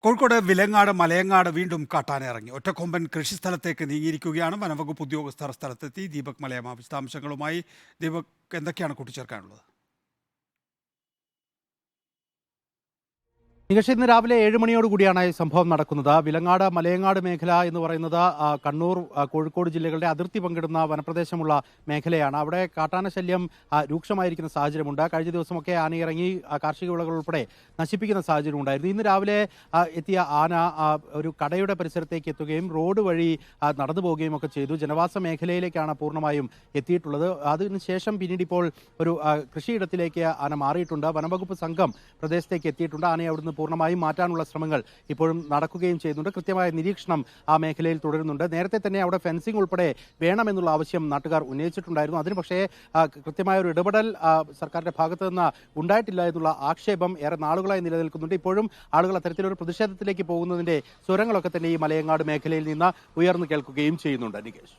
കോഴിക്കോട് വിലങ്ങാട് മലയങ്ങാട് വീണ്ടും കാട്ടാനിറങ്ങി. ഒറ്റക്കൊമ്പൻ കൃഷിസ്ഥലത്തേക്ക് നീങ്ങിയിരിക്കുകയാണ്. വനംവകുപ്പ് ഉദ്യോഗസ്ഥർ സ്ഥലത്തെത്തി. ദീപക് മലയമ്മ വിശദാംശങ്ങളുമായി. ദീപക്, എന്തൊക്കെയാണ് കൂട്ടിച്ചേർക്കാനുള്ളത്? നികേഷ്, ഇന്ന് രാവിലെ 7 മണിയോടുകൂടിയാണ് ഈ സംഭവം നടക്കുന്നത്. വിലങ്ങാട് മലയങ്ങാട് മേഖല എന്ന് പറയുന്നത് കണ്ണൂർ, കോഴിക്കോട് ജില്ലകളുടെ അതിർത്തി പങ്കിടുന്ന വനപ്രദേശമുള്ള മേഖലയാണ്. അവിടെ കാട്ടാന ശല്യം രൂക്ഷമായിരിക്കുന്ന സാഹചര്യമുണ്ട്. കഴിഞ്ഞ ദിവസമൊക്കെ ആനയിറങ്ങി കാർഷിക വിളകൾ ഉൾപ്പെടെ നശിപ്പിക്കുന്ന സാഹചര്യം ഉണ്ടായിരുന്നു. ഇന്ന് രാവിലെ എത്തിയ ആന ഒരു കടയുടെ പരിസരത്തേക്ക് എത്തുകയും റോഡ് വഴി നടന്നു പോവുകയും ഒക്കെ ചെയ്തു. ജനവാസ മേഖലയിലേക്കാണ് പൂർണ്ണമായും എത്തിയിട്ടുള്ളത്. അതിനുശേഷം പിന്നീട് ഇപ്പോൾ ഒരു കൃഷിയിടത്തിലേക്ക് ആന മാറിയിട്ടുണ്ട്. വനംവകുപ്പ് സംഘം പ്രദേശത്തേക്ക് എത്തിയിട്ടുണ്ട്. ആനയെ അവിടുന്ന് പൂർണ്ണമായും മാറ്റാനുള്ള ശ്രമങ്ങൾ ഇപ്പോഴും നടക്കുകയും ചെയ്യുന്നുണ്ട്. കൃത്യമായ നിരീക്ഷണം ആ മേഖലയിൽ തുടരുന്നുണ്ട്. നേരത്തെ തന്നെ അവിടെ ഫെൻസിംഗ് ഉൾപ്പെടെ വേണമെന്നുള്ള ആവശ്യം നാട്ടുകാർ ഉന്നയിച്ചിട്ടുണ്ടായിരുന്നു. അതിന് പക്ഷേ കൃത്യമായ ഒരു ഇടപെടൽ സർക്കാരിന്റെ ഭാഗത്തു നിന്ന് ഉണ്ടായിട്ടില്ല എന്നുള്ള ആക്ഷേപം ഏറെ നാളുകളായി നിലനിൽക്കുന്നുണ്ട്. ഇപ്പോഴും ആളുകൾ അത്തരത്തിലൊരു പ്രതിഷേധത്തിലേക്ക് പോകുന്നതിന്റെ സ്വരങ്ങളൊക്കെ തന്നെ ഈ മലയങ്ങാട് മേഖലയിൽ നിന്ന് ഉയർന്നു കേൾക്കുകയും ചെയ്യുന്നുണ്ട്. നികേഷ്.